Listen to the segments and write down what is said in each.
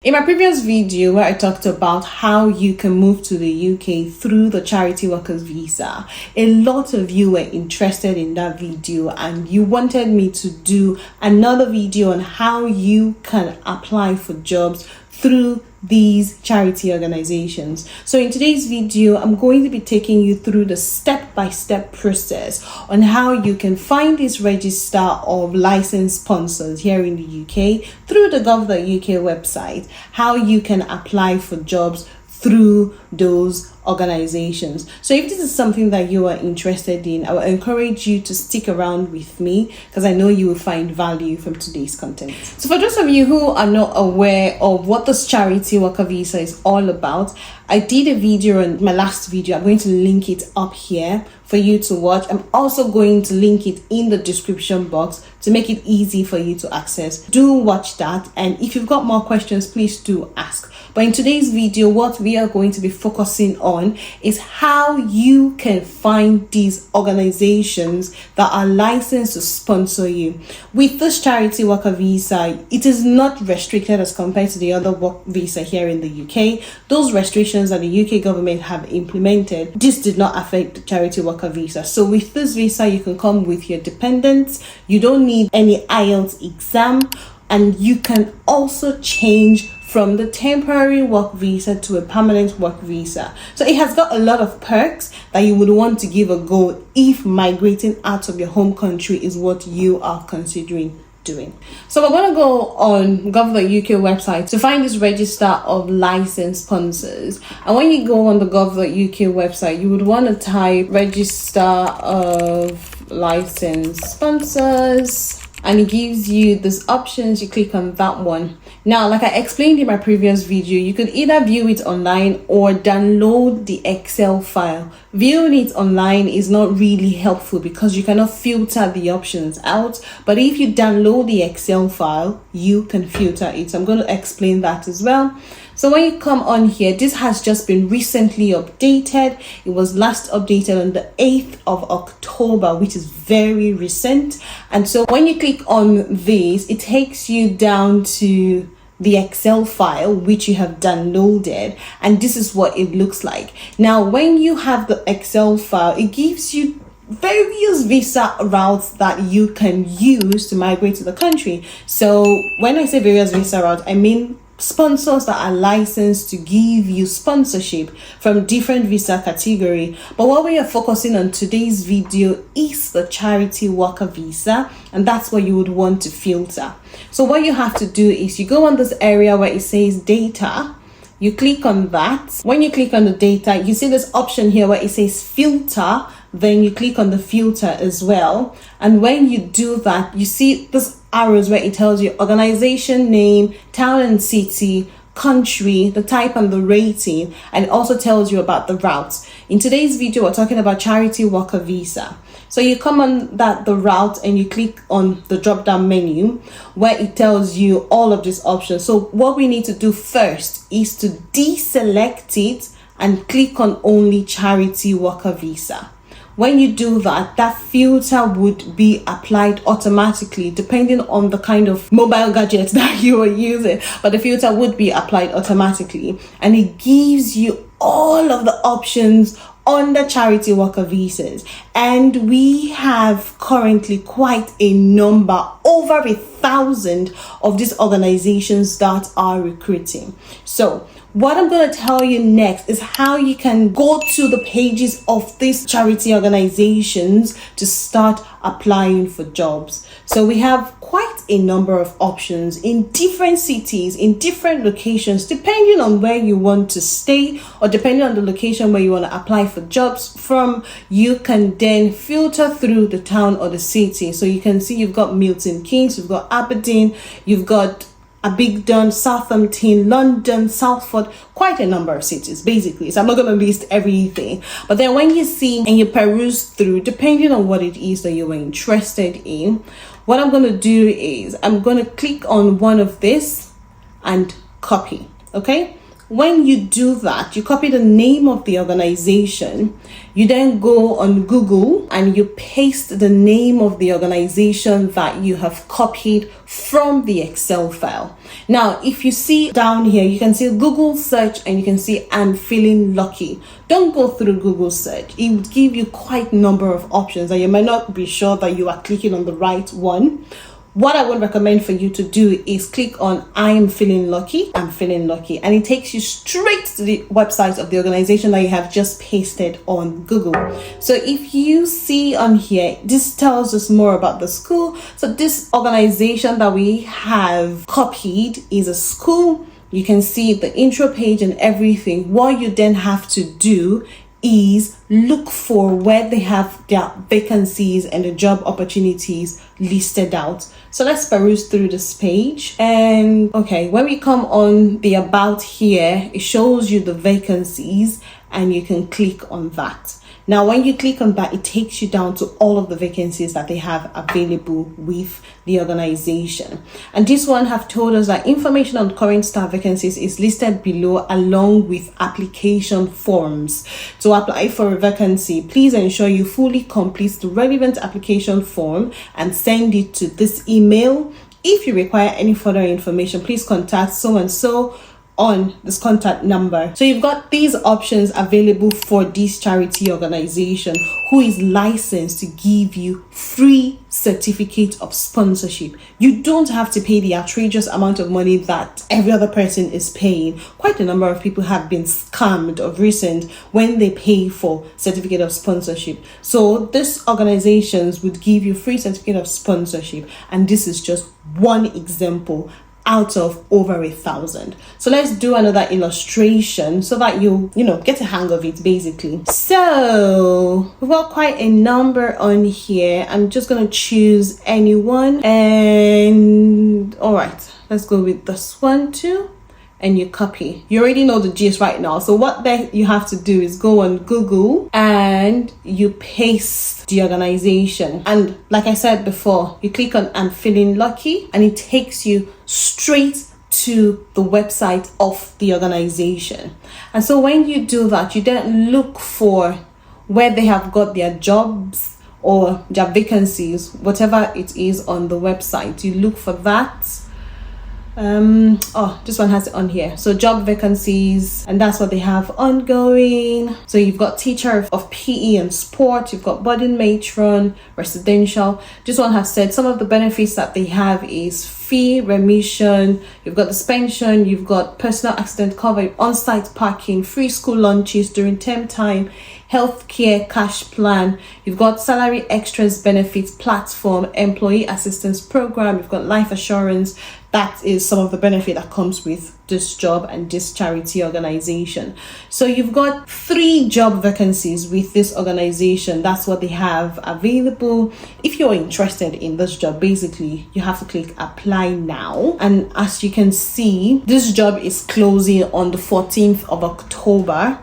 In my previous video where I talked about how you can move to the UK through the charity workers visa, a lot of you were interested in that video and you wanted me to do another video on how you can apply for jobs through these charity organizations. So in today's video, I'm going to be taking you through the step-by-step process on how you can find this register of licensed sponsors here in the UK through the gov.uk website, how you can apply for jobs through those organizations. So if this is something that you are interested in, I will encourage you to stick around with me because I know you will find value from today's content. So for those of you who are not aware of what this charity worker visa is all about, I did a video on my last video. I'm going to link it up here for you to watch. I'm also going to link it in the description box to make it easy for you to access. Do watch that, and if you've got more questions, please do ask. But in today's video, what we are going to be focusing on is how you can find these organizations that are licensed to sponsor you. With this charity worker visa, it is not restricted as compared to the other work visa here in the UK. Those restrictions that the UK government have implemented, this did not affect the charity worker visa. So with this visa, you can come with your dependents. You don't need any IELTS exam, and you can also change from the temporary work visa to a permanent work visa. So it has got a lot of perks that you would want to give a go if migrating out of your home country is what you are considering doing. So we're going to go on gov.uk website to find this register of licensed sponsors. And when you go on the gov.uk website, you would want to type register of licensed sponsors, and it gives you these options. You click on that one. Now, like I explained in my previous video, you could either view it online or download the Excel file. Viewing it online is not really helpful because you cannot filter the options out. But if you download the Excel file, you can filter it. So I'm going to explain that as well. So when you come on here, this has just been recently updated. It was last updated on the 8th of October, which is very recent. And so when you click on this, it takes you down to the Excel file which you have downloaded, and this is what it looks like. Now when you have the Excel file, it gives you various visa routes that you can use to migrate to the country. So when I say various visa routes, I mean sponsors that are licensed to give you sponsorship from different visa category. But what we are focusing on today's video is the charity worker visa, and that's what you would want to filter. So what you have to do is you go on this area where it says data. You click on that. When you click on the data, you see this option here where it says filter. Then you click on the filter as well. And when you do that, you see this arrows where it tells you organization name, town and city, country, the type and the rating, and it also tells you about the routes. In today's video, we're talking about charity worker visa. So you come on the route and you click on the drop down menu where it tells you all of these options. So what we need to do first is to deselect it and click on only charity worker visa. When you do that, that filter would be applied automatically depending on the kind of mobile gadget that you are using, but the filter would be applied automatically, and it gives you all of the options under charity worker visas. And we have currently quite a number, over 1,000 of these organizations that are recruiting. So what I'm going to tell you next is how you can go to the pages of these charity organizations to start applying for jobs. So we have quite a number of options in different cities, in different locations, depending on where you want to stay or depending on the location where you want to apply for jobs from. You can then filter through the town or the city. So you can see you've got Milton Keynes, you've got Aberdeen, you've got Abingdon, Southampton, London, Salford, quite a number of cities basically. So I'm not going to list everything, but then when you see and you peruse through, depending on what it is that you are interested in, what I'm going to do is I'm going to click on one of this and copy. Okay, when you do that, you copy the name of the organization. You then go on Google and you paste the name of the organization that you have copied from the Excel file. Now, if you see down here, you can see Google search and you can see I'm feeling lucky. Don't go through Google search. It would give you quite a number of options and you might not be sure that you are clicking on the right one. What I would recommend for you to do is click on I'm feeling lucky, and it takes you straight to the website of the organization that you have just pasted on Google. So if you see on here, this tells us more about the school. So this organization that we have copied is a school. You can see the intro page and everything. What you then have to do is look for where they have their vacancies and the job opportunities listed out. So let's peruse through this page. And okay, when we come on the about here, it shows you the vacancies and you can click on that. Now, when you click on that, it takes you down to all of the vacancies that they have available with the organization. And this one have told us that information on current staff vacancies is listed below along with application forms. To apply for a vacancy, please ensure you fully complete the relevant application form and send it to this email. If you require any further information, please contact so-and-so on this contact number. So you've got these options available for this charity organization who is licensed to give you free certificate of sponsorship. You don't have to pay the outrageous amount of money that every other person is paying. Quite a number of people have been scammed of recent when they pay for certificate of sponsorship. So these organizations would give you free certificate of sponsorship, and this is just one example out of over 1,000. So let's do another illustration so that you get a hang of it basically. So we've got quite a number on here. I'm just gonna choose anyone, and all right, let's go with this one too. And you copy. You already know the gist right now. So what then you have to do is go on Google and you paste the organization. And like I said before, you click on I'm feeling lucky and it takes you straight to the website of the organization. And so when you do that, you then look for where they have got their jobs or their vacancies, whatever it is on the website. You look for that. This one has it on here. So job vacancies, and that's what they have ongoing. So you've got teacher of PE and sport, you've got budding matron, residential. This one has said some of the benefits that they have is fee remission, you've got the pension, you've got personal accident cover, on-site parking, free school lunches during term time, healthcare cash plan, you've got salary extras benefits platform, employee assistance program, you've got life assurance. That is some of the benefit that comes with this job and this charity organization. So you've got 3 job vacancies with this organization. That's what they have available. If you're interested in this job, basically you have to click apply now. And as you can see, this job is closing on the 14th of October.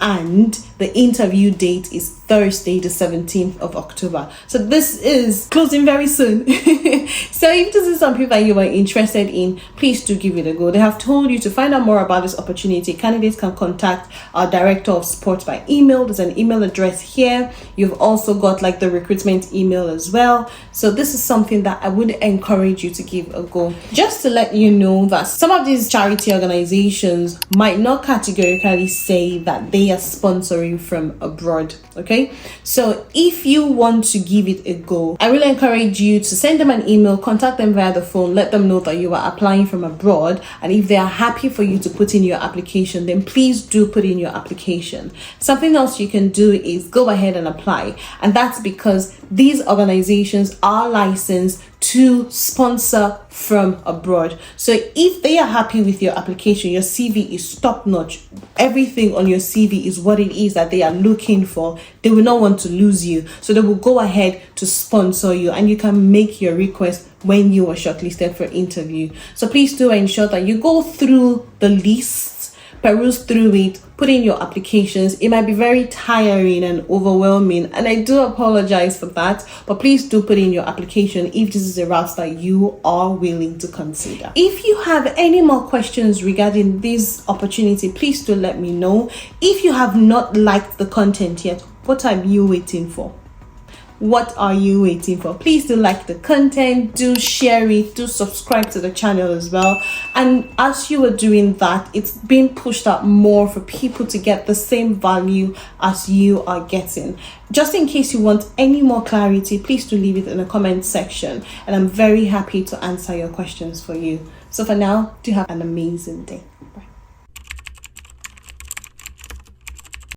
And the interview date is Thursday, the 17th of October. So this is closing very soon. So if this is something that you are interested in, please do give it a go. They have told you to find out more about this opportunity. Candidates can contact our director of sports by email. There's an email address here. You've also got like the recruitment email as well. So this is something that I would encourage you to give a go. Just to let you know that some of these charity organizations might not categorically say that they are sponsoring from abroad. Okay, so if you want to give it a go, I really encourage you to send them an email, contact them via the phone, let them know that you are applying from abroad, and if they are happy for you to put in your application, then please do put in your application. Something else you can do is go ahead and apply, and that's because these organizations are licensed to sponsor from abroad. So if they are happy with your application, your CV is top notch, everything on your CV is what it is that they are looking for, they will not want to lose you. So they will go ahead to sponsor you, and you can make your request when you are shortlisted for interview. So please do ensure that you go through the lists, peruse through it, put in your applications. It might be very tiring and overwhelming, and I do apologize for that, but please do put in your application if this is a route that you are willing to consider. If you have any more questions regarding this opportunity, please do let me know. If you have not liked the content yet, what are you waiting for? What are you waiting for? Please do like the content, do share it, do subscribe to the channel as well. And as you are doing that, it's being pushed out more for people to get the same value as you are getting. Just in case you want any more clarity, please do leave it in the comment section, and I'm very happy to answer your questions for you. So for now, do have an amazing day.